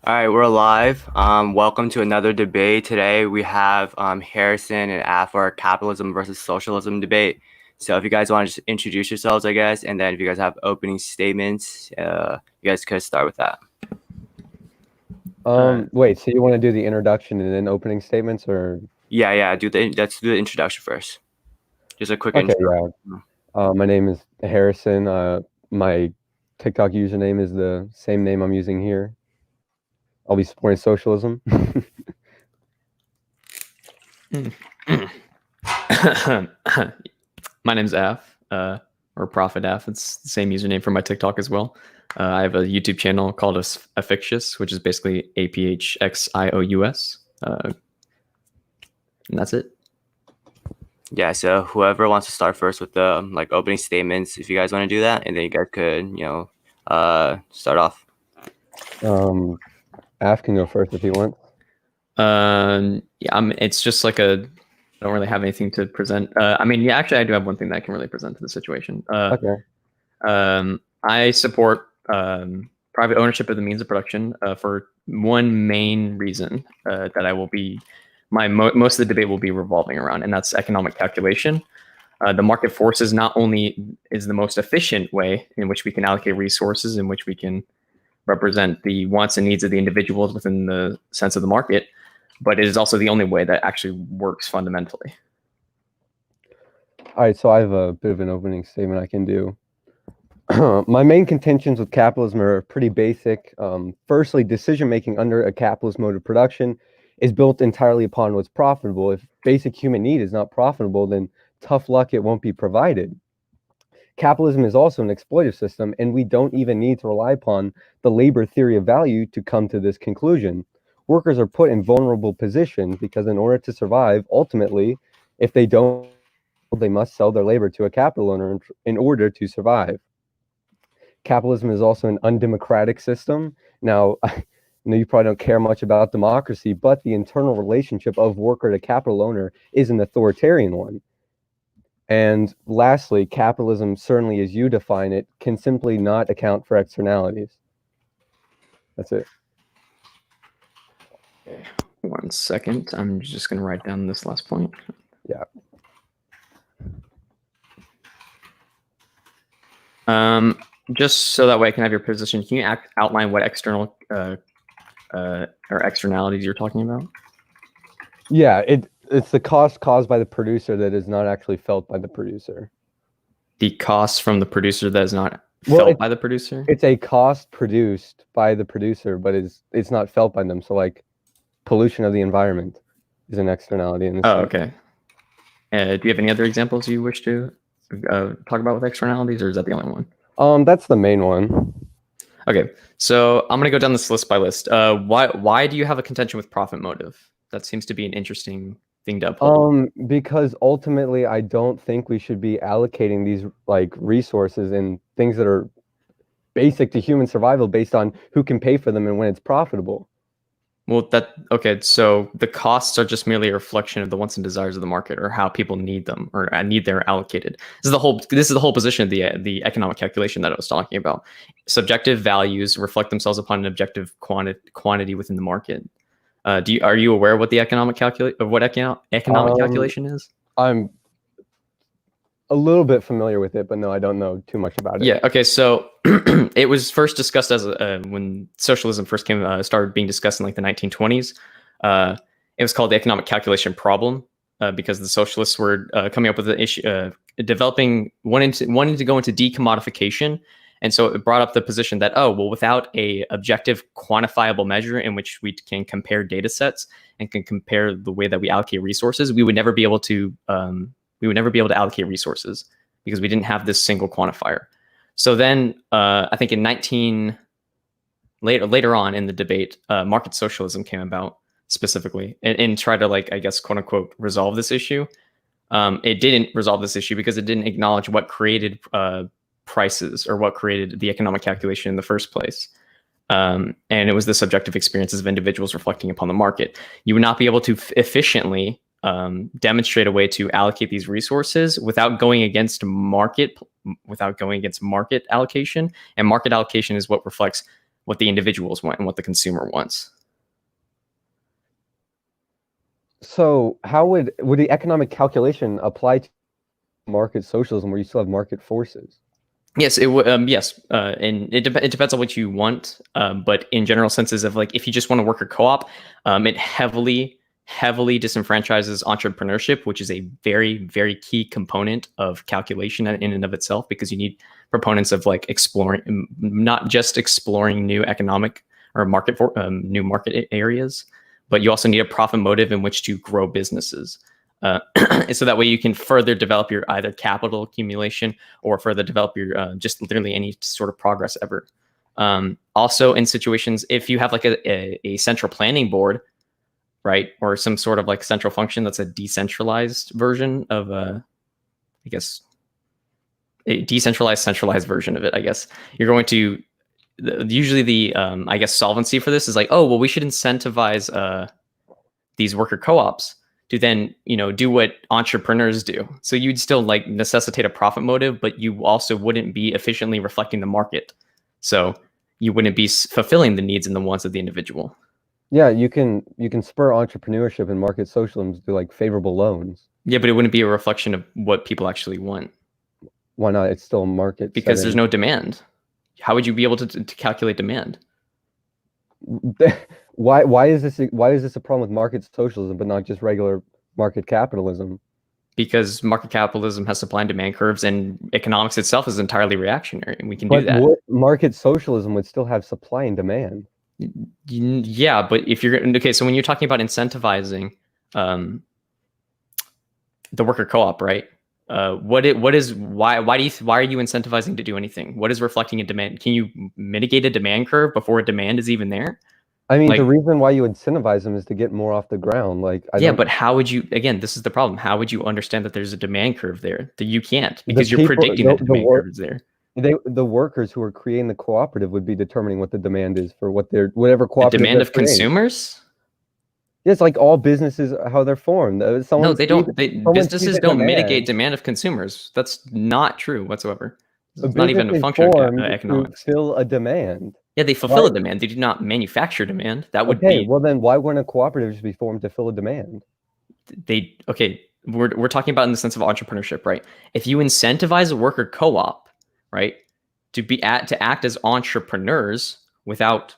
All right, we're live. Welcome to another debate. Today we have Harrison and Af for capitalism versus socialism debate. So if you guys want to just introduce yourselves, I guess, and then if you guys have opening statements, you guys could start with that. Wait, so you want to do the introduction and then opening statements, or? Yeah. Let's do the introduction first. Just a quick Okay, intro. yeah. My name is Harrison. My TikTok username is the same name I'm using here. I'll be supporting socialism. My name's Af, or Prophet Af. It's the same username for my TikTok as well. I have a YouTube channel called Affictious, which is basically APHXIOUS. And that's it. Yeah, so whoever wants to start first with the opening statements, if you guys want to do that, and then you guys could, start off. Af can go first if he wants. Yeah, it's just like I don't really have anything to present. Actually, I do have one thing that I can really present to the situation. Okay. I support private ownership of the means of production for one main reason that I will be most of the debate will be revolving around, and that's economic calculation. The market forces not only is the most efficient way in which we can allocate resources, in which we can represent the wants and needs of the individuals within the sense of the market, but it is also the only way that actually works fundamentally. All right, so I have a bit of an opening statement I can do. My main contentions with capitalism are pretty basic. Firstly, decision-making under a capitalist mode of production is built entirely upon what's profitable. If basic human need is not profitable, then tough luck, it won't be provided. Capitalism is also an exploitive system, and we don't even need to rely upon the labor theory of value to come to this conclusion. Workers are put in vulnerable positions because in order to survive, ultimately, if they don't, they must sell their labor to a capital owner in order to survive. Capitalism is also an undemocratic system. Now, I know you probably don't care much about democracy, but the internal relationship of worker to capital owner is an authoritarian one. And lastly, capitalism, certainly as you define it, can simply not account for externalities. That's it. Okay. 1 second. I'm just going to write down this last point. Yeah. Just so that way I can have your position, can you outline what external or externalities you're talking about? Yeah, it's the cost caused by the producer that is not actually felt by the producer. The cost from the producer that is not felt by the producer? It's a cost produced by the producer, but it's not felt by them. So like pollution of the environment is an externality in this sense. Okay. Do you have any other examples you wish to talk about with externalities, or is that the only one? That's the main one. Okay, so I'm going to go down this list by list. Why do you have a contention with profit motive? That seems to be an interesting thing to uphold. Because ultimately, I don't think we should be allocating these resources and things that are basic to human survival based on who can pay for them and when it's profitable. Well, so the costs are just merely a reflection of the wants and desires of the market, or how people need them, or need they're allocated. This is the whole position of the economic calculation that I was talking about. Subjective values reflect themselves upon an objective quantity within the market. Are you aware of what the economic calculation is? I'm a little bit familiar with it, but no, I don't know too much about it. Yeah. Okay. So it was first discussed as when socialism first started being discussed in the 1920s. It was called the economic calculation problem because the socialists were coming up with the issue, wanting to go into decommodification. And so it brought up the position that, without a objective quantifiable measure in which we can compare data sets and can compare the way that we allocate resources, we would never be able to allocate resources because we didn't have this single quantifier. So then I think later on in the debate, market socialism came about specifically and tried to quote unquote resolve this issue. It didn't resolve this issue because it didn't acknowledge what created prices, or what created the economic calculation in the first place. And it was the subjective experiences of individuals reflecting upon the market. You would not be able to efficiently demonstrate a way to allocate these resources without going against market allocation. And market allocation is what reflects what the individuals want and what the consumer wants. So how would the economic calculation apply to market socialism where you still have market forces? Yes, it would. Yes, and it depends on what you want. But in general senses of like, if you just want to work a co-op, it heavily disenfranchises entrepreneurship, which is a very, very key component of calculation in and of itself, because you need proponents of like exploring, not just exploring new economic or market for new market areas, but you also need a profit motive in which to grow businesses. So that way you can further develop your either capital accumulation or further develop your just literally any sort of progress ever. Also in situations, if you have like a central planning board, right, or some sort of like central function that's a decentralized version of I guess a decentralized centralized version of it, I guess you're going to usually the I guess solvency for this is like, oh well, we should incentivize these worker co-ops to then, you know, do what entrepreneurs do. So you'd still like necessitate a profit motive, but you also wouldn't be efficiently reflecting the market. So you wouldn't be fulfilling the needs and the wants of the individual. Yeah, you can spur entrepreneurship and market socialism through like favorable loans. Yeah, but it wouldn't be a reflection of what people actually want. Why not? It's still a market. Because setting. there's no demand. How would you be able to calculate demand? Why is this a problem with market socialism but not just regular market capitalism? Because market capitalism has supply and demand curves, and economics itself is entirely reactionary, and we can do that. Market socialism would still have supply and demand. Yeah, but if you're okay, so when you're talking about incentivizing the worker co-op, right? Why are you incentivizing to do anything? What is reflecting a demand? Can you mitigate a demand curve before a demand is even there? I mean, the reason why you incentivize them is to get more off the ground. Like, but how would you? Again, this is the problem. How would you understand that there's a demand curve there? That you can't, because you're predicting that the demand curve is there. The workers who are creating the cooperative would be determining what the demand is for whatever cooperative. The demand of consumers. It's like all businesses, how they're formed. No, they don't. Businesses don't mitigate demand of consumers. That's not true whatsoever. It's not even a function of economics. Fill a demand. Yeah, they fulfill a demand. They do not manufacture demand. That would be. Well, then why wouldn't a cooperative just be formed to fill a demand? We're talking about in the sense of entrepreneurship, right? If you incentivize a worker co-op, right, to act as entrepreneurs without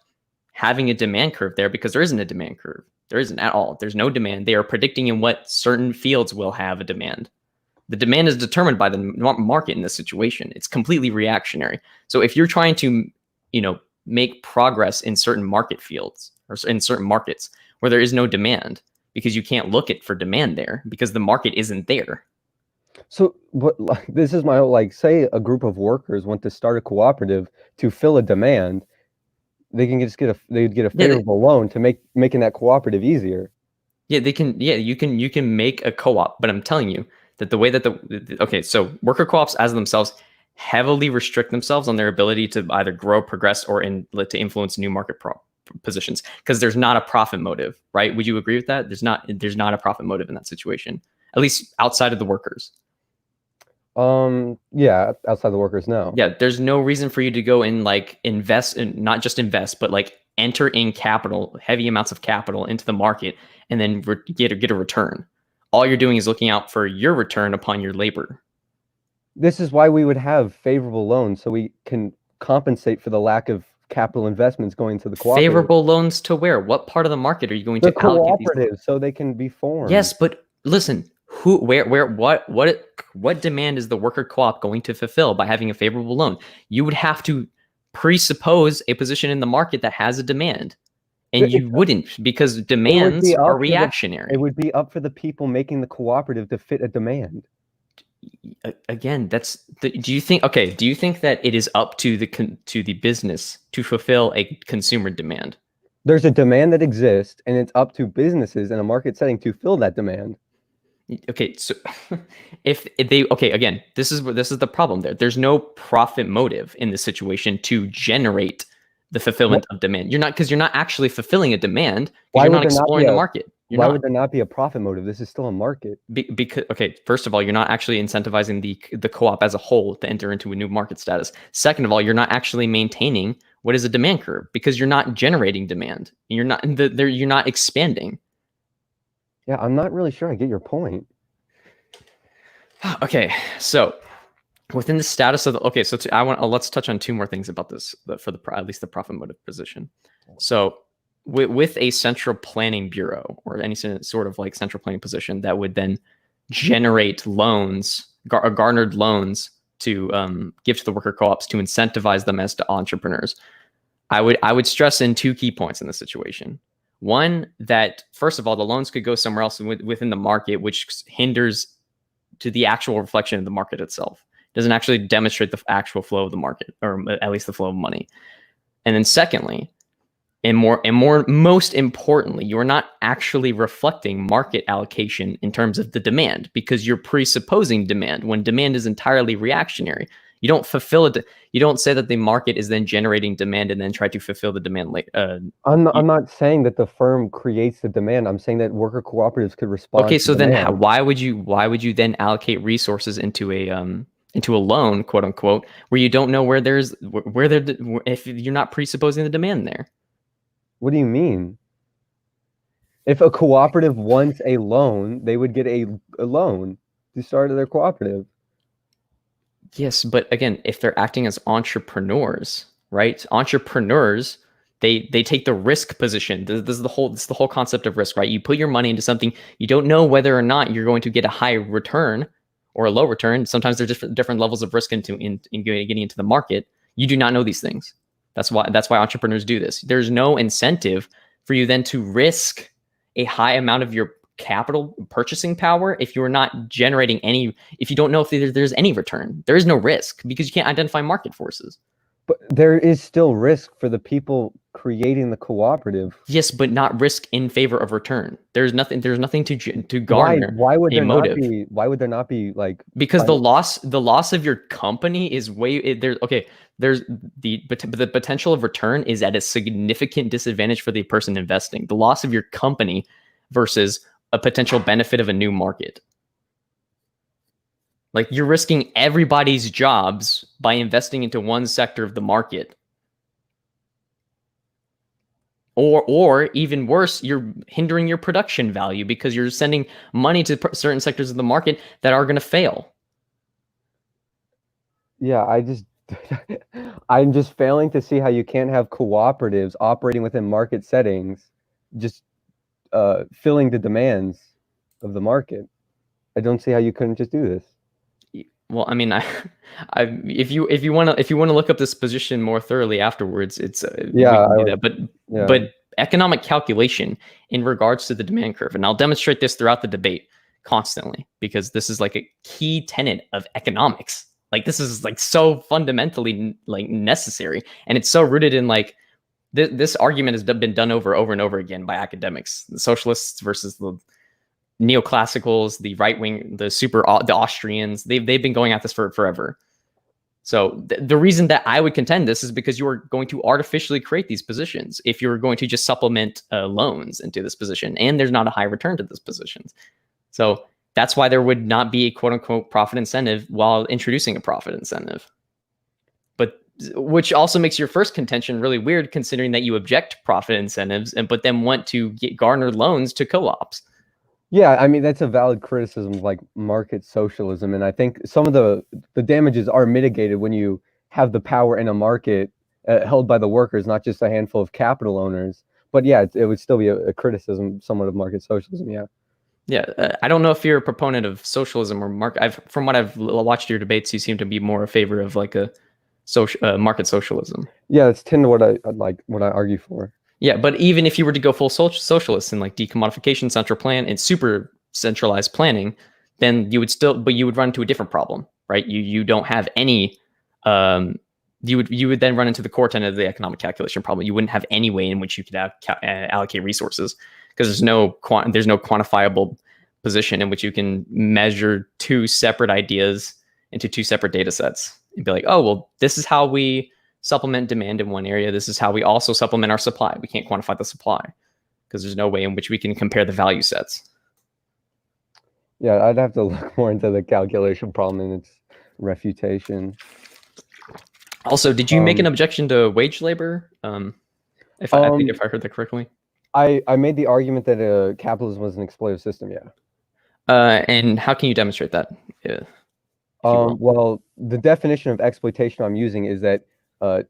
having a demand curve there, because there isn't a demand curve. There isn't at all. There's no demand. They are predicting in what certain fields will have a demand. The demand is determined by the market in this situation. It's completely reactionary. So if you're trying to, make progress in certain market fields or in certain markets where there is no demand, because you can't look for demand there because the market isn't there. So this is my say a group of workers want to start a cooperative to fill a demand. They can just get a favorable loan to making that cooperative easier. Yeah, they can. Yeah, you can make a co-op, but I'm telling you that the way that so worker co-ops as themselves heavily restrict themselves on their ability to either grow, progress, or to influence new market positions, because there's not a profit motive, right? Would you agree with that? There's not a profit motive in that situation, at least outside of the workers. Yeah, outside the workers, no. Yeah, there's no reason for you to go and invest in, not just invest, but enter in capital, heavy amounts of capital into the market, and then get a return. All you're doing is looking out for your return upon your labor. This is why we would have favorable loans, so we can compensate for the lack of capital investments going to the cooperative. Favorable loans to where? What part of the market are you going to allocate these? Cooperative, so they can be formed. Yes, but listen, what demand is the worker co-op going to fulfill by having a favorable loan? You would have to presuppose a position in the market that has a demand. And you wouldn't, because demands are reactionary. It would be up for the people making the cooperative to fit a demand. Again, do you think that it is up to the business to fulfill a consumer demand? There's a demand that exists, and it's up to businesses in a market setting to fill that demand. Okay, so again, this is the problem there. There's no profit motive in this situation to generate the fulfillment of demand. You're not actually fulfilling a demand. You're not exploring the market. Why would there not be a profit motive? This is still a market. Because first of all, you're not actually incentivizing the co-op as a whole to enter into a new market status. Second of all, you're not actually maintaining What is a demand curve? Because you're not generating demand. You're not expanding. Yeah, I'm not really sure I get your point. Okay, so within the status of let's touch on two more things about this for at least the profit motive position. So with a central planning bureau or any sort of like central planning position that would then generate loans, garnered loans to give to the worker co-ops to incentivize them as to entrepreneurs, I would stress in two key points in this situation. One, that first of all, the loans could go somewhere else within the market, which hinders to the actual reflection of the market itself. It doesn't actually demonstrate the actual flow of the market, or at least the flow of money. And then secondly, most importantly, you're not actually reflecting market allocation in terms of the demand, because you're presupposing demand when demand is entirely reactionary. You don't fulfill it. You don't say that the market is then generating demand and then try to fulfill the demand later. I'm not saying that the firm creates the demand. I'm saying that worker cooperatives could respond. Okay, so then demand. why would you then allocate resources into a loan, quote unquote, where you don't know if you're not presupposing the demand there? What do you mean? If a cooperative wants a loan, they would get a loan to start their cooperative. Yes, but again, if they're acting as entrepreneurs, right? Entrepreneurs, they take the risk position. This is the whole concept of risk, right? You put your money into something, you don't know whether or not you're going to get a high return or a low return. Sometimes there's different levels of risk in getting into the market. You do not know these things. That's why entrepreneurs do this. There's no incentive for you then to risk a high amount of your capital purchasing power if you're not generating if you don't know if there's any return. There is no risk because you can't identify market forces. But there is still risk for the people creating the cooperative. Yes, but not risk in favor of return. There's nothing to garner. Why would there motive. not be? Why would there not be like? Because the loss of your company is there's the potential of return is at a significant disadvantage for the person investing. The loss of your company versus a potential benefit of a new market. Like, you're risking everybody's jobs by investing into one sector of the market. Or even worse, you're hindering your production value because you're sending money to certain sectors of the market that are going to fail. Yeah, I'm just failing to see how you can't have cooperatives operating within market settings, just filling the demands of the market. I don't see how you couldn't just do this. Well, I mean, if you want to look up this position more thoroughly afterwards, it's we can do that. But economic calculation in regards to the demand curve, and I'll demonstrate this throughout the debate constantly, because this is like a key tenet of economics. Like, this is like so fundamentally like necessary, and it's so rooted in like this argument has been done over and over again by academics, the socialists versus the neoclassicals, the right wing, the Austrians. They've been going at this for forever. So the reason that I would contend this is because you are going to artificially create these positions if you're going to just supplement loans into this position, and there's not a high return to those positions. So that's why there would not be a quote unquote profit incentive while introducing a profit incentive. But which also makes your first contention really weird, considering that you object to profit incentives but then want to garner loans to co-ops. Yeah, I mean, that's a valid criticism of like market socialism. And I think some of the damages are mitigated when you have the power in a market held by the workers, not just a handful of capital owners. But yeah, it would still be a criticism somewhat of market socialism. Yeah. Yeah, I don't know if you're a proponent of socialism or market. From what I've watched your debates, you seem to be more in favor of like a market socialism. Yeah, it's tend to what I argue for. Yeah, but even if you were to go full socialist in like decommodification, central plan, and super centralized planning, then you would run into a different problem, right? You don't have any. You would then run into the core tenet of the economic calculation problem. You wouldn't have any way in which you could allocate resources, because there's no quantifiable position in which you can measure two separate ideas into two separate data sets and be like, oh, well, this is how we supplement demand in one area. This is how we also supplement our supply. We can't quantify the supply because there's no way in which we can compare the value sets. Yeah, I'd have to look more into the calculation problem and its refutation. Also, did you make an objection to wage labor? I think if I heard that correctly. I made the argument that capitalism was an exploitative system. Yeah. And how can you demonstrate that? If you will? Well, the definition of exploitation I'm using is that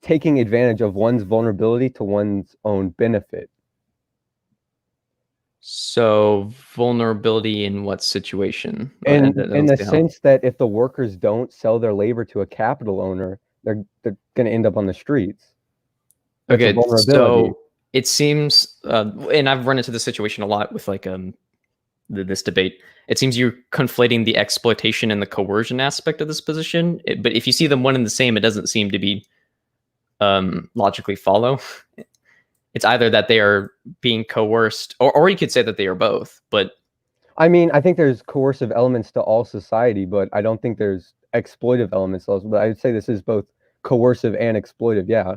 taking advantage of one's vulnerability to one's own benefit. So vulnerability in what situation? And I in don't the see how. sense that if the workers don't sell their labor to a capital owner, they're going to end up on the streets. That's a Okay, vulnerability. so it seems, and I've run into this situation a lot with like this debate. It seems you're conflating the exploitation and the coercion aspect of this position. But if you see them one and the same, it doesn't seem to be logically follow. It's either that they are being coerced, or you could say that they are both. But I mean, I think there's coercive elements to all society, but I don't think there's exploitive elements also. But I would say this is both coercive and exploitive. Yeah.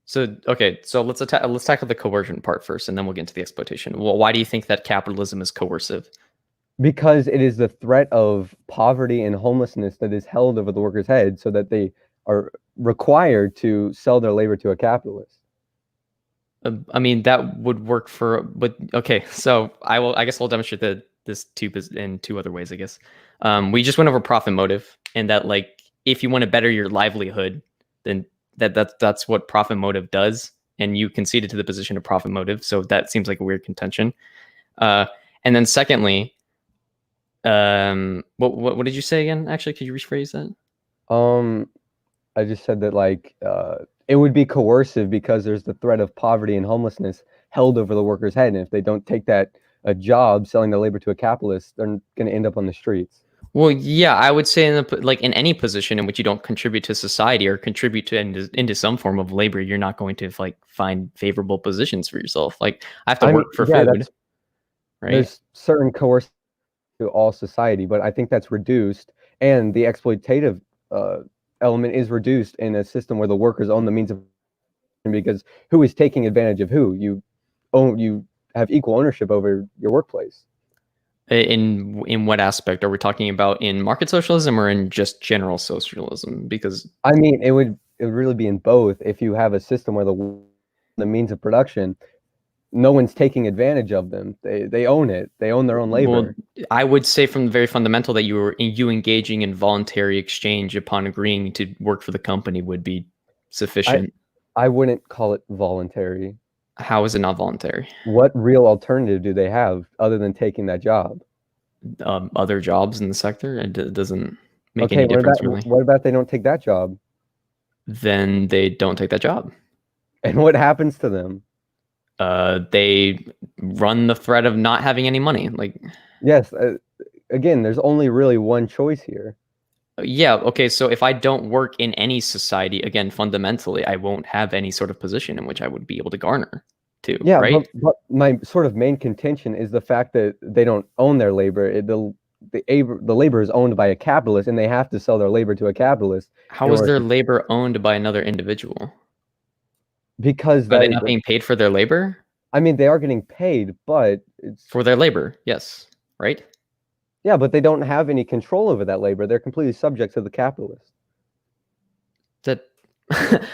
so okay, so let's tackle the coercion part first, and then we'll get into the exploitation. Well, why do you think that capitalism is coercive? Because it is the threat of poverty and homelessness that is held over the workers' head so that they are required to sell their labor to a capitalist. I mean, that would work for, but okay. So I guess I'll demonstrate this in two other ways. I guess we just went over profit motive, and that like if you want to better your livelihood, then that's what profit motive does, and you conceded to the position of profit motive. So that seems like a weird contention. And then secondly, what did you say again? Actually, could you rephrase that? I just said that like it would be coercive because there's the threat of poverty and homelessness held over the worker's head, and if they don't take that a job selling their labor to a capitalist, they're going to end up on the streets. Well, yeah, I would say in any position in which you don't contribute to society or contribute to into some form of labor, you're not going to like find favorable positions for yourself. Like I have to work for food, right? There's certain coercive to all society, but I think that's reduced, and the exploitative element is reduced in a system where the workers own the means of, because who is taking advantage of who? You have equal ownership over your workplace. In what aspect are we talking about? In market socialism or in just general socialism? Because I mean, it would really be in both. If you have a system where the means of production, no one's taking advantage of them. They own it. They own their own labor. Well, I would say from the very fundamental that you engaging in voluntary exchange upon agreeing to work for the company would be sufficient. I wouldn't call it voluntary. How is it not voluntary? What real alternative do they have other than taking that job? Other jobs in the sector? It doesn't make any difference, really. What about they don't take that job? Then they don't take that job. And what happens to them? They run the threat of not having any money. Like, yes, again, there's only really one choice here. Yeah, okay, so if I don't work in any society, again, fundamentally, I won't have any sort of position in which I would be able to garner to, yeah, right? But my sort of main contention is the fact that they don't own their labor. The labor is owned by a capitalist, and they have to sell their labor to a capitalist. How is their labor owned by another individual? Because are they not being paid for their labor? I mean, they are getting paid, but it's for their labor, yes, right? Yeah, but they don't have any control over that labor. They're completely subject to the capitalist. That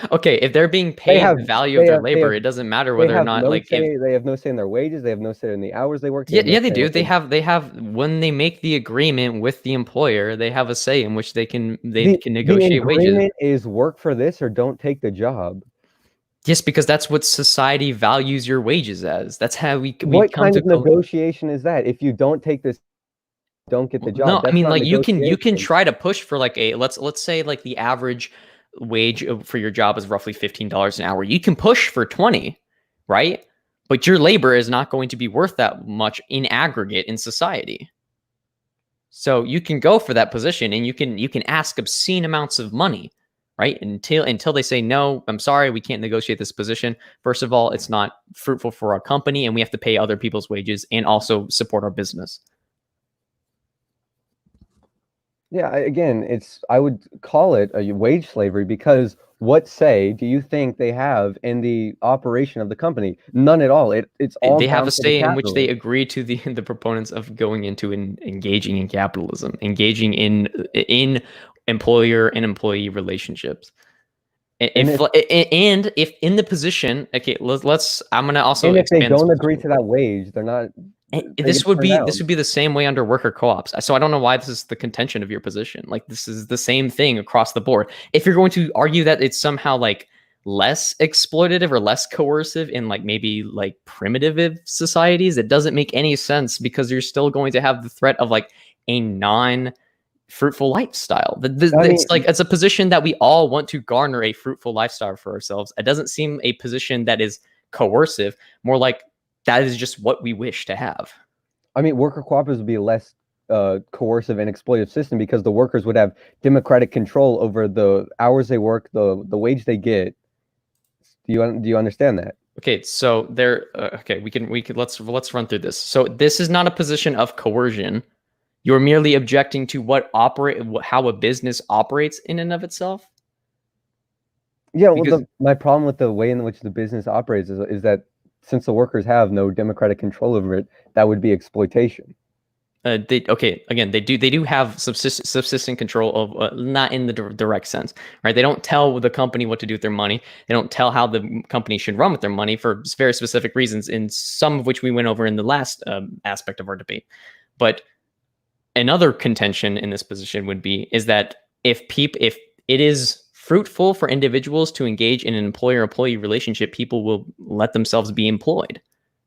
okay, if they're being paid the value of their labor, it doesn't matter whether or not they have no say in their wages, they have no say in the hours they work. Yeah, they do. They have when they make the agreement with the employer, they have a say in which they can negotiate wages. The agreement is work for this or don't take the job. Yes, because that's what society values your wages as. That's how we what kind of negotiation is that? If you don't take this, don't get the job. No, I mean, like you can try to push for like a let's say like the average wage for your job is roughly $15 an hour. You can push for 20, right? But your labor is not going to be worth that much in aggregate in society. So you can go for that position and you can ask obscene amounts of money, right? Until they say, no, I'm sorry, we can't negotiate this position. First of all, it's not fruitful for our company and we have to pay other people's wages and also support our business. Yeah, again, I would call it a wage slavery because what say do you think they have in the operation of the company? None at all. It's all they have a say in which they agree to the proponents of going into engaging in capitalism, engaging in employer and employee relationships. If in the position, okay, let's I'm gonna also and if they expand this don't agree position. to that wage, they're not. This would be the same way under worker co-ops. So I don't know why this is the contention of your position. Like, this is the same thing across the board. If you're going to argue that it's somehow like less exploitative or less coercive in like maybe like primitive societies, it doesn't make any sense, because you're still going to have the threat of like a non-fruitful lifestyle. It's like, it's a position that we all want to garner a fruitful lifestyle for ourselves. It doesn't seem a position that is coercive, more like that is just what we wish to have. I mean, worker cooperatives would be a less coercive and exploitative system, because the workers would have democratic control over the hours they work, the wage they get. Do you understand that? Okay, so okay, we can let's run through this. So this is not a position of coercion. You're merely objecting to how a business operates in and of itself. Yeah, well, my problem with the way in which the business operates is that since the workers have no democratic control over it, that would be exploitation. They do have subsistent control of, not in the direct sense, right? They don't tell the company what to do with their money. They don't tell how the company should run with their money for very specific reasons, in some of which we went over in the last aspect of our debate. But another contention in this position is that if it is fruitful for individuals to engage in an employer-employee relationship, people will let themselves be employed,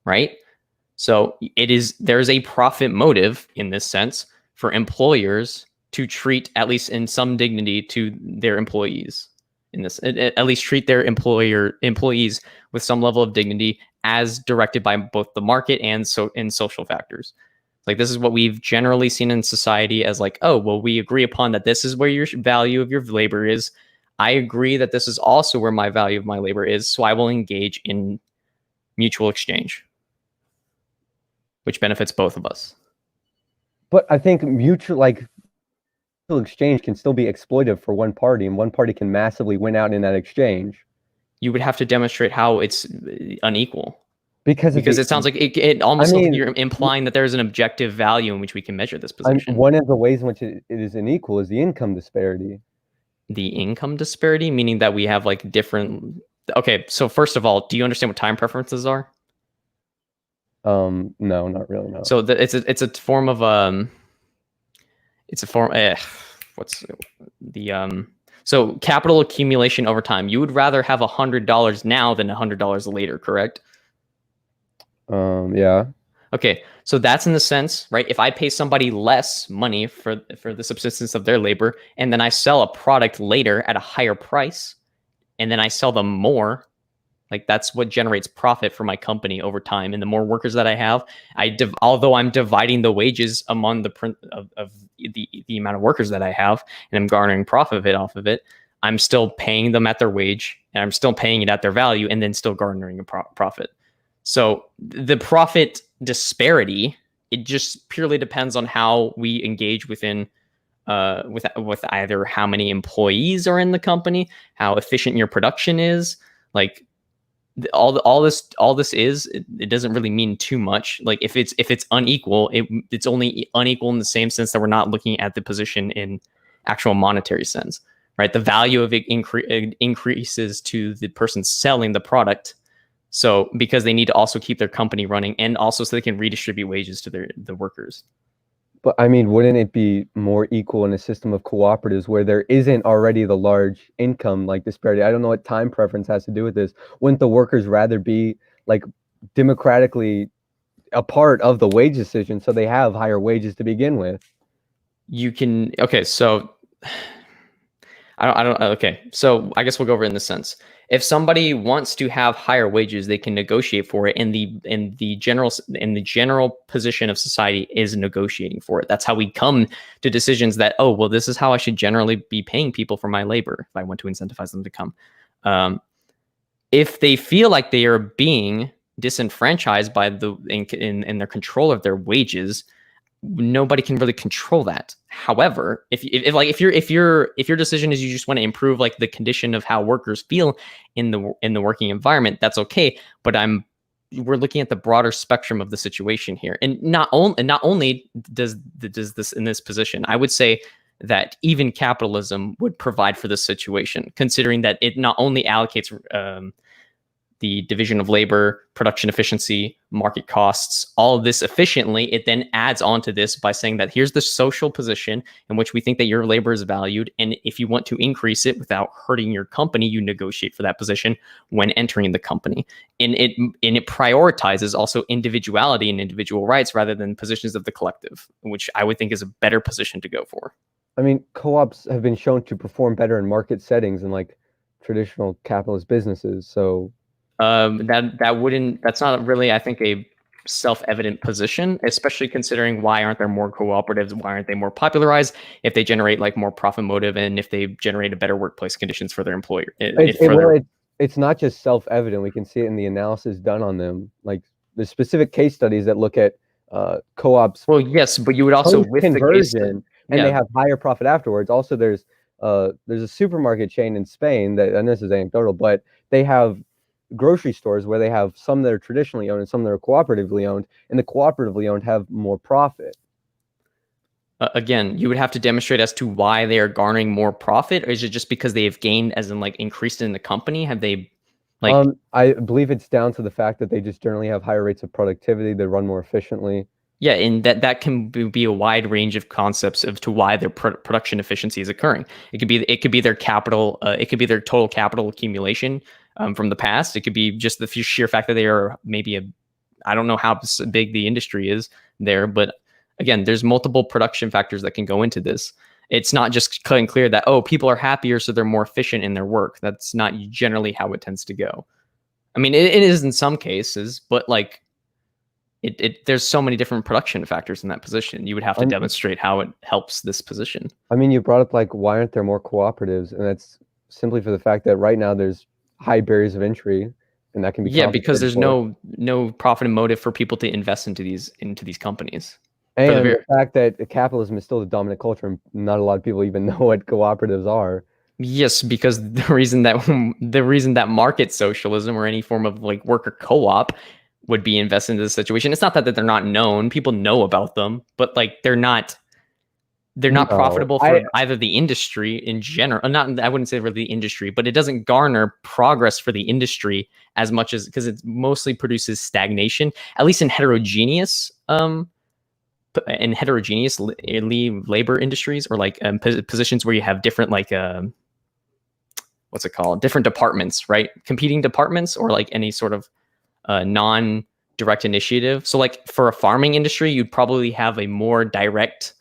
right? So there's a profit motive in this sense for employers to treat, at least in some dignity, to their employees. At least treat their employees with some level of dignity, as directed by both the market and social factors. Like, this is what we've generally seen in society as like, oh, well, we agree upon that this is where your value of your labor is. I agree that this is also where my value of my labor is, so I will engage in mutual exchange, which benefits both of us. But I think mutual exchange can still be exploitive for one party, and one party can massively win out in that exchange. You would have to demonstrate how it's unequal. Because it sounds like it almost looks like you're implying that there's an objective value in which we can measure this position. One of the ways in which it is unequal is the income disparity. The income disparity, meaning that we have like different. Okay, so first of all, do you understand what time preferences are? No, not really. No. So it's a form of what's the so capital accumulation over time. You would rather have $100 now than $100 later, correct? Yeah. Okay, so that's in the sense, right? If I pay somebody less money for the subsistence of their labor, and then I sell a product later at a higher price, and then I sell them more, like, that's what generates profit for my company over time. And the more workers that I have, although I'm dividing the wages among the amount of workers that I have, and I'm garnering profit off of it, I'm still paying them at their wage, and I'm still paying it at their value, and then still garnering a profit. So the profit disparity, it just purely depends on how we engage within with either how many employees are in the company, how efficient your production is. Like, all this is, it doesn't really mean too much. Like, if it's unequal, it's only unequal in the same sense that we're not looking at the position in actual monetary sense, right? The value of it increases to the person selling the product. So because they need to also keep their company running, and also so they can redistribute wages to the workers. But I mean, wouldn't it be more equal in a system of cooperatives where there isn't already the large income disparity? I don't know what time preference has to do with this. Wouldn't the workers rather be democratically a part of the wage decision, so they have higher wages to begin with? Okay, so okay, so I guess we'll go over it in this sense. If somebody wants to have higher wages, they can negotiate for it, and the general position of society is negotiating for it. That's how we come to decisions that, oh, well, this is how I should generally be paying people for my labor if I want to incentivize them to come. If they feel like they are being disenfranchised by in their control of their wages, nobody can really control that. However, if your decision is you just want to improve the condition of how workers feel in the working environment, that's okay. But we're looking at the broader spectrum of the situation here, and not only does this in this position, I would say that even capitalism would provide for this situation, considering that it not only allocates the division of labor, production efficiency, market costs, all of this efficiently, it then adds on to this by saying that here's the social position in which we think that your labor is valued. And if you want to increase it without hurting your company, you negotiate for that position when entering the company. And it prioritizes also individuality and individual rights rather than positions of the collective, which I would think is a better position to go for. I mean, co-ops have been shown to perform better in market settings than like traditional capitalist businesses. So that's not really, I think, a self-evident position, especially considering why aren't there more cooperatives? Why aren't they more popularized? If they generate like more profit motive and if they generate a better workplace conditions for their employer. It's not just self-evident. We can see it in the analysis done on them. Like there's specific case studies that look at co-ops. Well, yes, but you would also with conversion, and they have higher profit afterwards. Also, there's a supermarket chain in Spain that, and this is anecdotal, but they have grocery stores where they have some that are traditionally owned and some that are cooperatively owned, and the cooperatively owned have more profit. Again, you would have to demonstrate as to why they are garnering more profit, or is it just because they have gained, as in like increased in the company? Have they like? I believe it's down to the fact that they just generally have higher rates of productivity. They run more efficiently. Yeah, and that can be a wide range of concepts as to why their production efficiency is occurring. It could be their capital. It could be their total capital accumulation from the past. It could be just the sheer fact that they are maybe I don't know how big the industry is there, but again, there's multiple production factors that can go into this. It's not just cut and clear that, oh, people are happier, so they're more efficient in their work. That's not generally how it tends to go. I mean, it is in some cases, but like, there's so many different production factors in that position. You would have to demonstrate how it helps this position. I mean, you brought up like, why aren't there more cooperatives? And that's simply for the fact that right now there's high barriers of entry, and that can be because there's no profit and motive for people to invest into these companies. And the fact that capitalism is still the dominant culture, and not a lot of people even know what cooperatives are. Yes, because the reason that market socialism or any form of like worker co-op would be invested into this situation. It's not that they're not known. People know about them, but like they're not profitable for either the industry in general. I wouldn't say really the industry, but it doesn't garner progress for the industry as much as because it mostly produces stagnation, at least in heterogeneous labor industries or like positions where you have different like what's it called? Different departments, right? Competing departments or like any sort of non-direct initiative. So like for a farming industry, you'd probably have a more direct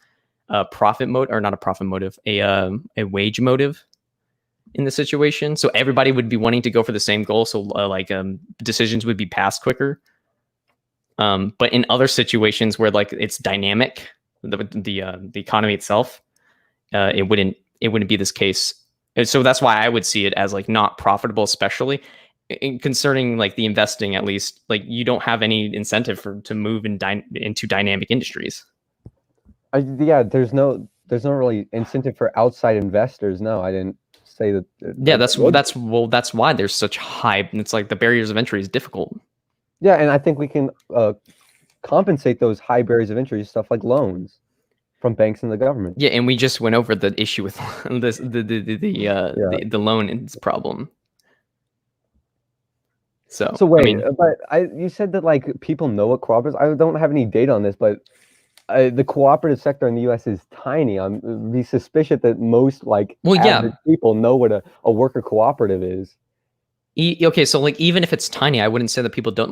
profit motive, or not a profit motive, a wage motive in the situation. So everybody would be wanting to go for the same goal. So decisions would be passed quicker. But in other situations where like it's dynamic, the economy itself, it wouldn't be this case. And so that's why I would see it as like not profitable, especially concerning like the investing. At least like you don't have any incentive to move into dynamic industries. There's no really incentive for outside investors. No, I didn't say that. Yeah, that's why there's such hype, and it's like the barriers of entry is difficult. Yeah, and I think we can compensate those high barriers of entry stuff like loans from banks and the government. Yeah, and we just went over the issue with the loan problem. So wait, I mean, you said that like people know what cooperatives. I don't have any data on this, but the cooperative sector in the U.S. is tiny. I'm be suspicious that most average people know what a worker cooperative is. Okay, so like even if it's tiny, I wouldn't say that people don't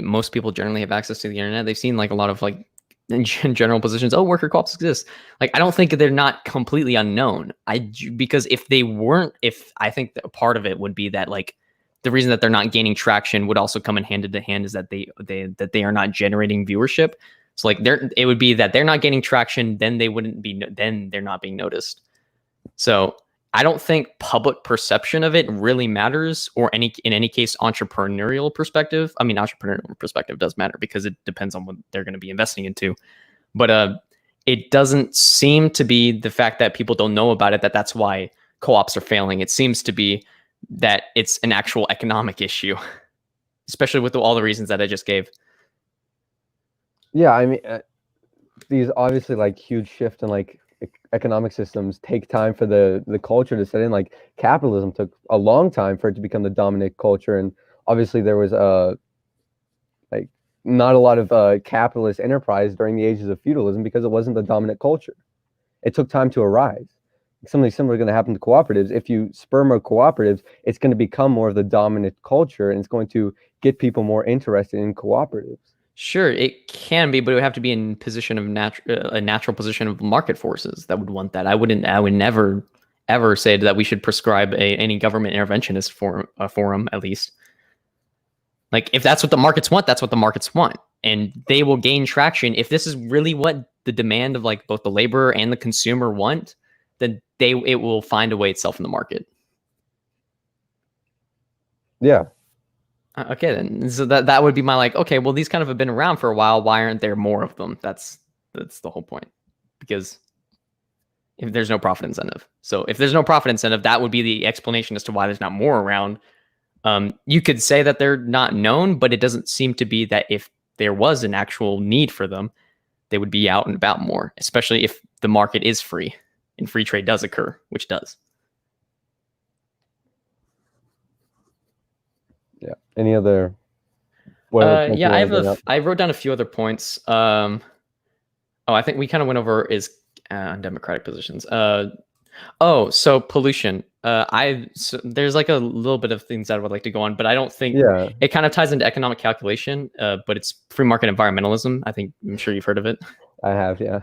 most people generally have access to the internet. They've seen like a lot of like in general positions. Oh, worker co-ops exist. Like I don't think they're not completely unknown. Because if they weren't, I think that part of it would be that like the reason that they're not gaining traction would also come in hand is that they are not generating viewership. So like it would be that they're not gaining traction, then they're not being noticed. So I don't think public perception of it really matters, or in any case, entrepreneurial perspective. I mean, entrepreneurial perspective does matter because it depends on what they're going to be investing into. But it doesn't seem to be the fact that people don't know about it, that's why co-ops are failing. It seems to be that it's an actual economic issue, especially with all the reasons that I just gave. Yeah, I mean, these obviously like huge shift in like economic systems take time for the culture to set in. Like capitalism took a long time for it to become the dominant culture, and obviously there was like not a lot of capitalist enterprise during the ages of feudalism because it wasn't the dominant culture. It took time to arise. Something similar is going to happen to cooperatives. If you spur more cooperatives, it's going to become more of the dominant culture, and it's going to get people more interested in cooperatives. Sure, it can be, but it would have to be in position of a natural position of market forces that would want that. I would never ever say that we should prescribe any government interventionist forum, at least. Like, if that's what the markets want, that's what the markets want, and they will gain traction if this is really what the demand of like both the laborer and the consumer want. Then it will find a way itself in the market. Yeah. Okay, then. So that would be my like, okay, well, these kind of have been around for a while. Why aren't there more of them? That's the whole point. Because if there's no profit incentive. So if there's no profit incentive, that would be the explanation as to why there's not more around. You could say that they're not known, but it doesn't seem to be that if there was an actual need for them, they would be out and about more, especially if the market is free and free trade does occur, which does. Yeah. Any other? Yeah, I wrote down a few other points. I think we kind of went over is undemocratic positions. So pollution. There's like a little bit of things that I would like to go on, but I don't think it kind of ties into economic calculation. But it's free market environmentalism. I'm sure you've heard of it. I have, yeah.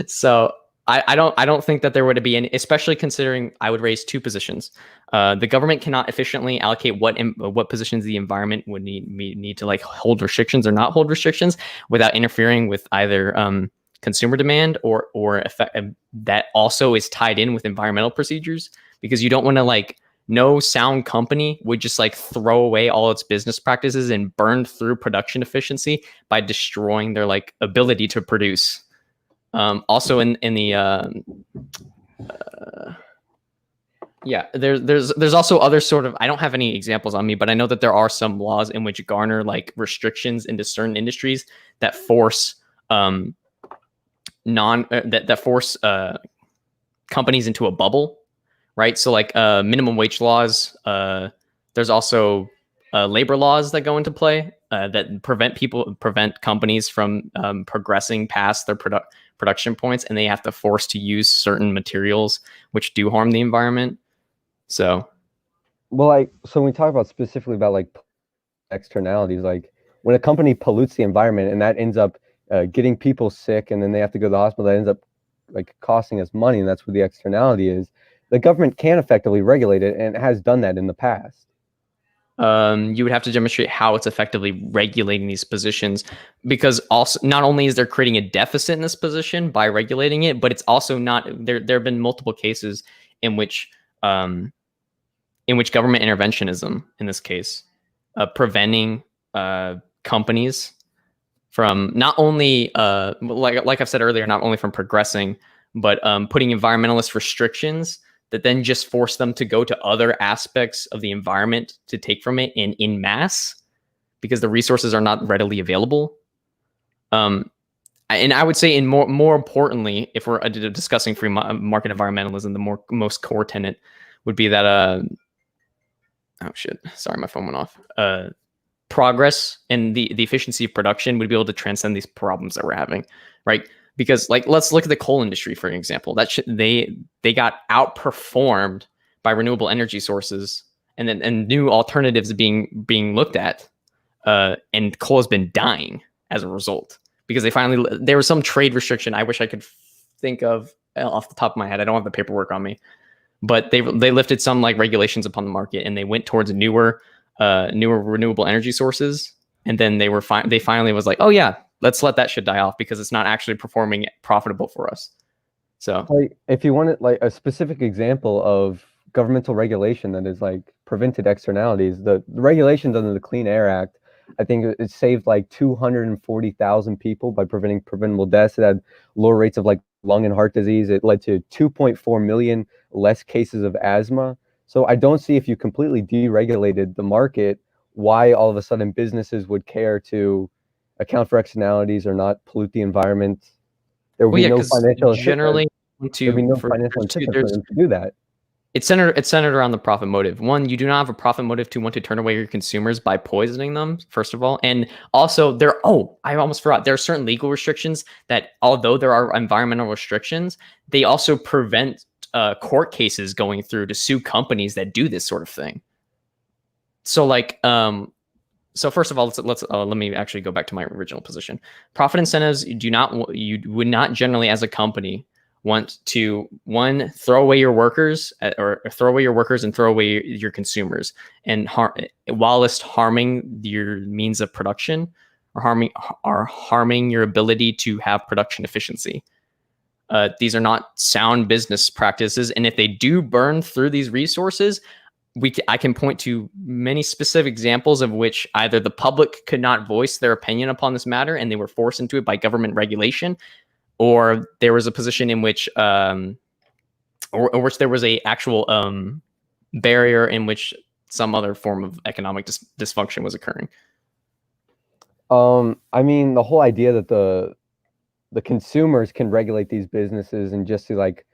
So I don't think that there would be any, especially considering I would raise two positions. The government cannot efficiently allocate what positions the environment would need to like hold restrictions or not hold restrictions without interfering with either consumer demand or effect that also is tied in with environmental procedures, because you don't want to like no sound company would just like throw away all its business practices and burn through production efficiency by destroying their like ability to produce. Also in the there's also other sort of, I don't have any examples on me, but I know that there are some laws in which garner like restrictions into certain industries that force that force companies into a bubble, right? So like minimum wage laws. There's also labor laws that go into play that prevent companies from progressing past their production points, and they have to force to use certain materials which do harm the environment. So when we talk about specifically about like externalities, like when a company pollutes the environment and that ends up getting people sick, and then they have to go to the hospital, that ends up like costing us money, and that's what the externality is. The government can effectively regulate it, and it has done that in the past. You would have to demonstrate how it's effectively regulating these positions, because also not only is there creating a deficit in this position by regulating it, but it's also not there. There have been multiple cases in which government interventionism, in this case, preventing companies from not only like I've said earlier, not only from progressing, but putting environmentalist restrictions that then just force them to go to other aspects of the environment to take from it in mass, because the resources are not readily available. And I would say, more importantly, if we're discussing free market environmentalism, the most core tenet would be that oh shit, sorry, my phone went off. Progress and the efficiency of production would be able to transcend these problems that we're having, right? Because like, let's look at the coal industry, for an example. They got outperformed by renewable energy sources, and new alternatives being looked at, and coal has been dying as a result, because there was some trade restriction. I wish I could think of off the top of my head. I don't have the paperwork on me, but they lifted some like regulations upon the market, and they went towards newer renewable energy sources, and then they finally was like, oh yeah, let's let that shit die off because it's not actually performing profitable for us. So like, if you wanted like a specific example of governmental regulation that has like prevented externalities, the regulations under the Clean Air Act, I think it saved like 240,000 people by preventing preventable deaths. It had lower rates of like lung and heart disease. It led to 2.4 million less cases of asthma. So I don't see, if you completely deregulated the market, why all of a sudden businesses would care to account for externalities or not pollute the environment. There would Well, be yeah, no because financial generally, there'd be no financial there's two, incentive for them to do that. it's centered around the profit motive. One, you do not have a profit motive to want to turn away your consumers by poisoning them, first of all. And also I almost forgot, there are certain legal restrictions that, although there are environmental restrictions, they also prevent court cases going through to sue companies that do this sort of thing. So like, so first of all, let me actually go back to my original position. Profit incentives, you would not generally, as a company, want to, one, throw away your workers, or throw away your workers and throw away your consumers, and whilst harming your means of production, or harming your ability to have production efficiency. These are not sound business practices, and if they do burn through these resources, I can point to many specific examples of which either the public could not voice their opinion upon this matter and they were forced into it by government regulation, or there was a position in which, or which there was a actual barrier in which some other form of economic dysfunction was occurring. I mean, the whole idea that the consumers can regulate these businesses and just see like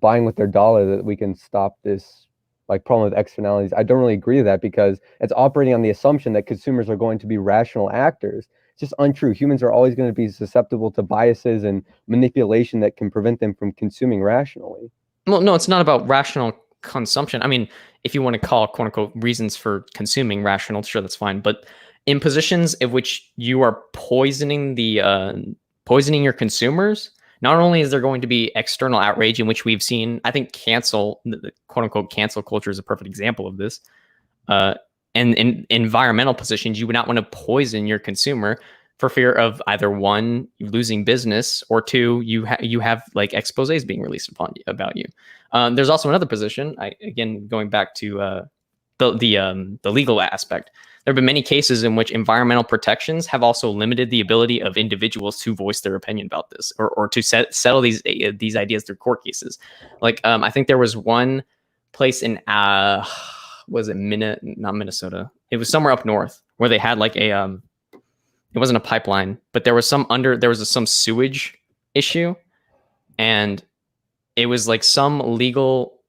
buying with their dollar, that we can stop this like problem with externalities. I don't really agree with that, because it's operating on the assumption that consumers are going to be rational actors. It's just untrue. Humans are always going to be susceptible to biases and manipulation that can prevent them from consuming rationally. Well, no, it's not about rational consumption. I mean, if you want to call quote unquote reasons for consuming rational, sure, that's fine. But in positions in which you are poisoning your consumers, not only is there going to be external outrage, in which we've seen, I think quote unquote cancel culture is a perfect example of this. And in environmental positions, you would not want to poison your consumer for fear of either, one, losing business, or two, you have like exposés being released about you. There's also another position. Again, going back to the legal aspect, there have been many cases in which environmental protections have also limited the ability of individuals to voice their opinion about this, or to settle these ideas through court cases. Like, I think there was one place in was it not Minnesota? It was somewhere up north where they had like a it wasn't a pipeline, but there was some sewage issue, and it was like some legal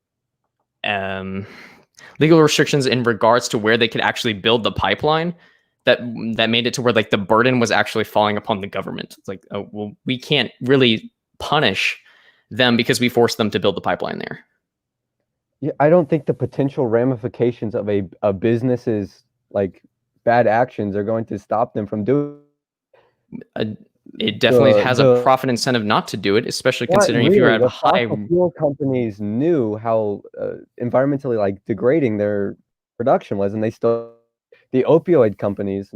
restrictions in regards to where they could actually build the pipeline that made it to where like the burden was actually falling upon the government. It's like, oh, well, we can't really punish them because we forced them to build the pipeline there. Yeah, I don't think the potential ramifications of a business's like bad actions are going to stop them from doing it. Definitely has a profit incentive not to do it, especially considering if you're at a high. Fossil fuel companies knew how environmentally like degrading their production was, and they still, the opioid companies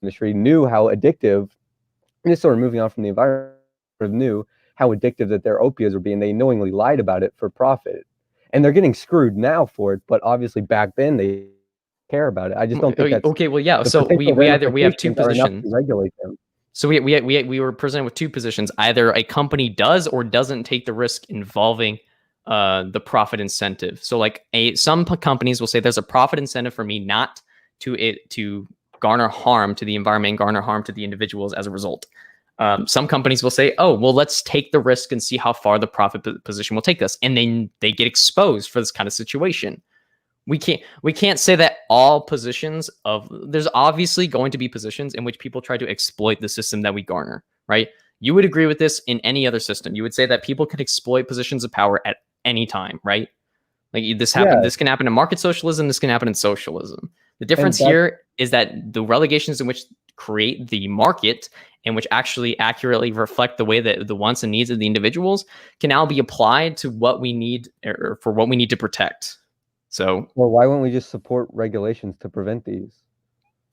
industry knew how addictive, and just sort of moving on from the environment, knew how addictive that their opioids were being. They knowingly lied about it for profit, and they're getting screwed now for it. But obviously back then they care about it. I just don't think that's okay. Well, yeah. So we have two positions to regulate them. So we were presented with two positions. Either a company does or doesn't take the risk involving the profit incentive. So like some companies will say there's a profit incentive for me not to garner harm to the environment, garner harm to the individuals as a result. Some companies will say, oh, well, let's take the risk and see how far the profit position will take us. And then they get exposed for this kind of situation. We can't say that all positions there's obviously going to be positions in which people try to exploit the system that we garner, right? You would agree with this in any other system. You would say that people can exploit positions of power at any time, right? Like this can happen in market socialism, this can happen in socialism. The difference here is that the relegations in which create the market and which actually accurately reflect the way that the wants and needs of the individuals can now be applied to what we need, or for what we need to protect. So, well, why wouldn't we just support regulations to prevent these?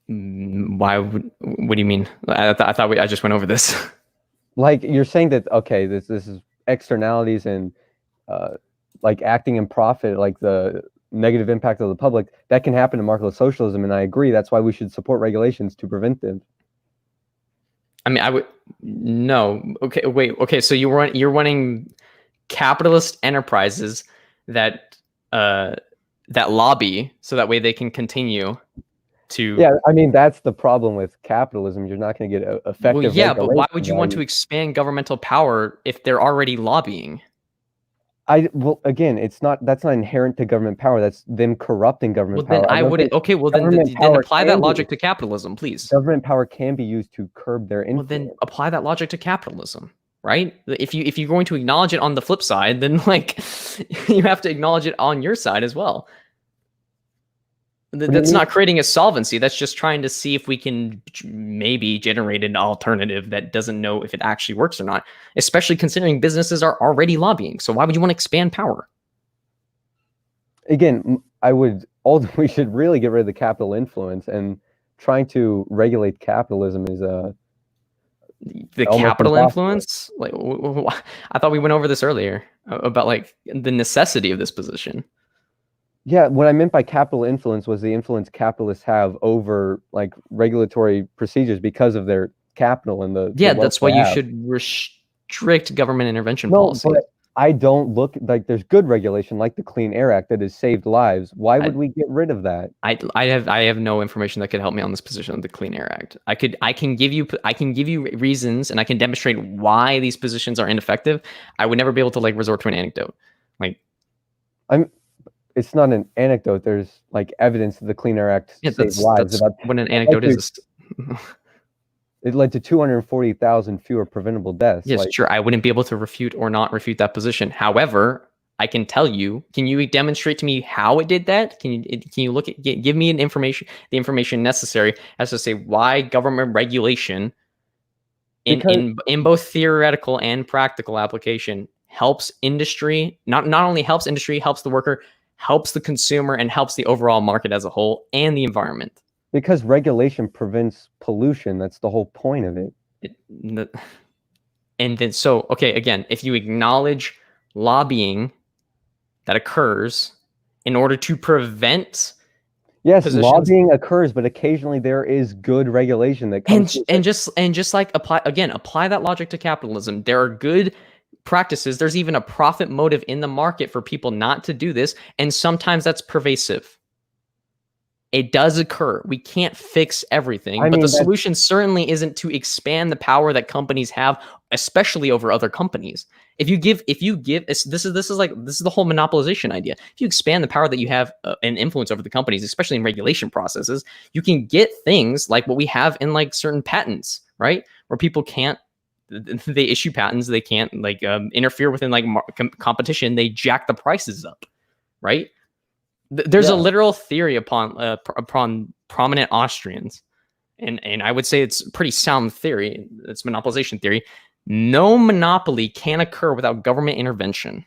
What do you mean? I thought I just went over this. Like, you're saying that, okay, this is externalities and like acting in profit, like the negative impact of the public, that can happen in marketless socialism, and I agree. That's why we should support regulations to prevent them. I mean, no. Okay, wait. Okay, so you're wanting capitalist enterprises that lobby so that way they can continue to. Yeah, I mean, that's the problem with capitalism. You're not going to get effective Well, yeah, but why regulation would you want to value. expand governmental power if they're already lobbying? Well, again, that's not inherent to government power. That's them corrupting government Well, then power. I I don't would. think Okay, well then government then power apply that can be logic to capitalism, please. government power can be used to curb their Well, then influence. apply that logic to capitalism, right? If you're going to acknowledge it on the flip side, then like you have to acknowledge it on your side as well. That's not creating a solvency. That's just trying to see if we can maybe generate an alternative that doesn't know if it actually works or not, especially considering businesses are already lobbying. So why would you want to expand power? Again, we should really get rid of the capital influence, and trying to regulate capitalism is the capital influence. Like, I thought we went over this earlier about like the necessity of this position. Yeah, what I meant by capital influence was the influence capitalists have over like regulatory procedures because of their capital and the that's why you should restrict government intervention policy. But I don't look like there's good regulation like the Clean Air Act that has saved lives. Why would we get rid of that? I have no information that could help me on this position of the Clean Air Act. I can give you reasons and I can demonstrate why these positions are ineffective. I would never be able to like resort to an anecdote. Like it's not an anecdote. There's like evidence that the Clean Air Act saved lives. That's what an anecdote is. It led to 240,000 fewer preventable deaths. Yes, sure. I wouldn't be able to refute or not refute that position. However, I can tell you. Can you demonstrate to me how it did that? Can you look at give me the information necessary as to say why government regulation in both theoretical and practical application helps industry, not only helps industry, helps the worker, helps the consumer, and helps the overall market as a whole and the environment. Because regulation prevents pollution. That's the whole point of it. And then, so, okay, again, if you acknowledge lobbying that occurs in order to prevent lobbying occurs, but occasionally there is good regulation that comes and just like apply that logic to capitalism. There are good practices. There's even a profit motive in the market for people not to do this, and sometimes that's pervasive. It does occur. We can't fix everything, but the solution certainly isn't to expand the power that companies have, especially over other companies. This is the whole monopolization idea. If you expand the power that you have and influence over the companies, especially in regulation processes, you can get things like what we have in like certain patents, right? Where people can't, they issue patents, they can't like interfere within like competition. They jack the prices up, right? There's a literal theory upon prominent Austrians, and I would say it's a pretty sound theory. It's monopolization theory. No monopoly can occur without government intervention,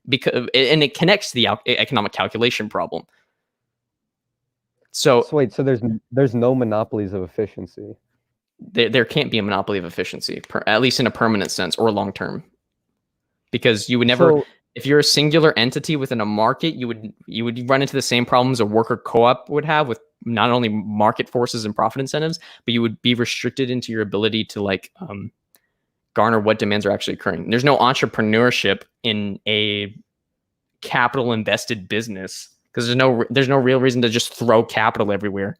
and it connects to the economic calculation problem. So wait, so there's no monopolies of efficiency. There can't be a monopoly of efficiency, at least in a permanent sense or long term, because you would never. If you're a singular entity within a market, you would run into the same problems a worker co-op would have with not only market forces and profit incentives, but you would be restricted into your ability to like garner what demands are actually occurring. There's no entrepreneurship in a capital invested business because there's no real reason to just throw capital everywhere.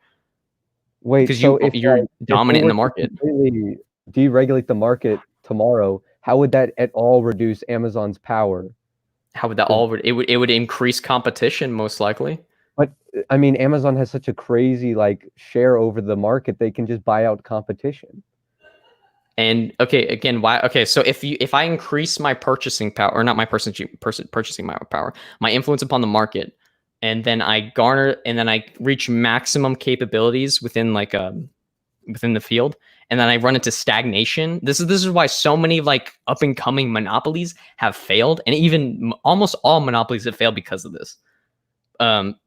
Wait, because you're dominant in the market. Completely deregulate the market tomorrow. How would that at all reduce Amazon's power? How would that it would increase competition most likely. But I mean, Amazon has such a crazy like share over the market, they can just buy out competition. And okay, again, why? Okay, so if I increase my purchasing power, or not my purchasing power, my influence upon the market, and then I reach maximum capabilities within like within the field, and then I run into stagnation. This is why so many like up and coming monopolies have failed, and even almost all monopolies have failed because of this.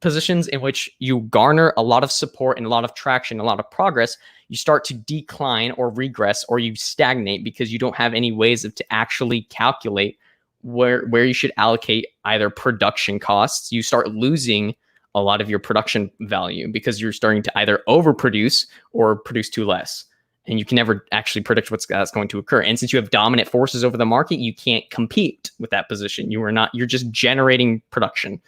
Positions in which you garner a lot of support and a lot of traction, a lot of progress, you start to decline or regress, or you stagnate because you don't have any ways to actually calculate where you should allocate either production costs. You start losing a lot of your production value because you're starting to either overproduce or produce too less. And you can never actually predict that's going to occur. And since you have dominant forces over the market, you can't compete with that position. You're just generating production.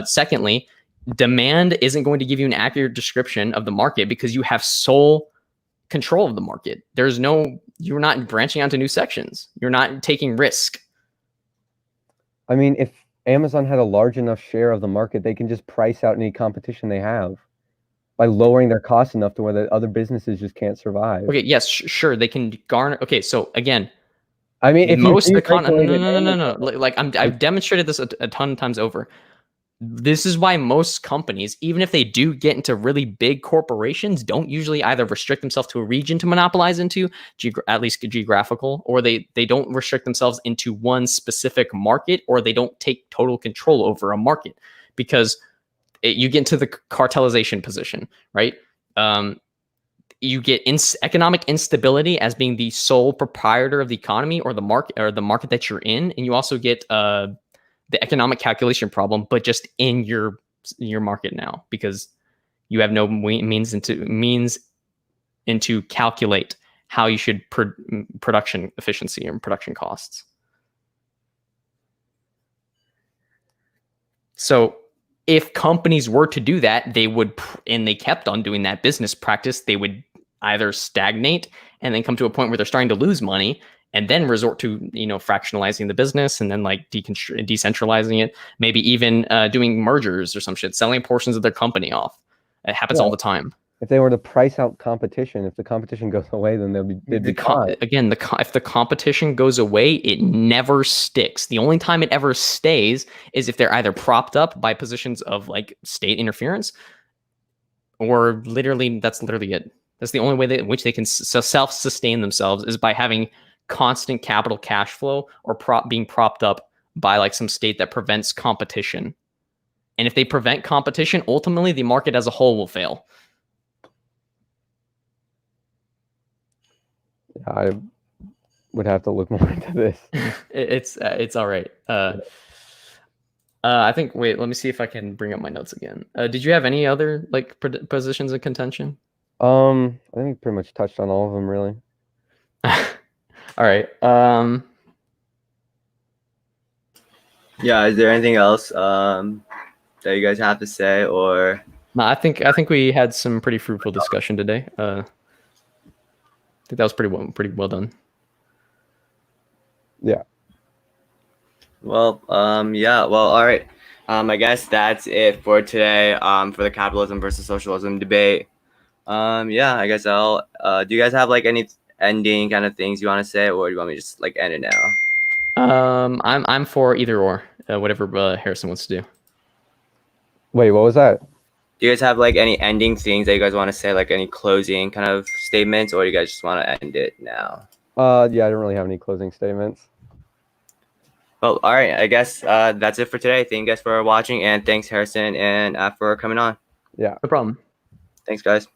Secondly, demand isn't going to give you an accurate description of the market because you have sole control of the market. You're not branching onto new sections. You're not taking risk. I mean, if Amazon had a large enough share of the market, they can just price out any competition they have by lowering their costs enough to where the other businesses just can't survive. Okay, yes, sure, they can garner. Okay, so again, I mean, if most you no. Like I've demonstrated this a ton of times over. This is why most companies, even if they do get into really big corporations, don't usually either restrict themselves to a region to monopolize into, at least geographical, or they don't restrict themselves into one specific market, or they don't take total control over a market, because you get into the cartelization position, right? You get economic instability as being the sole proprietor of the economy or the market that you're in, and you also get the economic calculation problem, but just in your market now, because you have no means into calculate how you should production efficiency and production costs. So if companies were to do that, they would, and they kept on doing that business practice, they would either stagnate and then come to a point where they're starting to lose money, and then resort to, fractionalizing the business, and then like decentralizing it, maybe even doing mergers or some shit, selling portions of their company off. It happens all the time. If they were to price out competition, if the competition goes away, then they'd be fine. Again, if the competition goes away, it never sticks. The only time it ever stays is if they're either propped up by positions of like state interference, or that's literally it. That's the only way in which they can self-sustain themselves, is by having constant capital cash flow, or being propped up by like some state that prevents competition. And if they prevent competition, ultimately the market as a whole will fail. I would have to look more into this. It's all right. I think. Wait, let me see if I can bring up my notes again. Did you have any other like positions of contention? I think we pretty much touched on all of them, really. All right. Yeah. Is there anything else that you guys have to say, or? No, I think we had some pretty fruitful discussion today. I think that was pretty well done. Yeah. Well, yeah. Well, all right. I guess that's it for today. For the capitalism versus socialism debate. Yeah. I guess I'll. Do you guys have like any ending kind of things you want to say, or do you want me to just like end it now? I'm for either or, whatever Harrison wants to do. Wait, what was that? Do you guys have like any ending things that you guys want to say, like any closing kind of statements, or do you guys just want to end it now? Yeah, I don't really have any closing statements. Well, all right. I guess that's it for today. Thank you guys for watching, and thanks Harrison and for coming on. Yeah. No problem. Thanks, guys.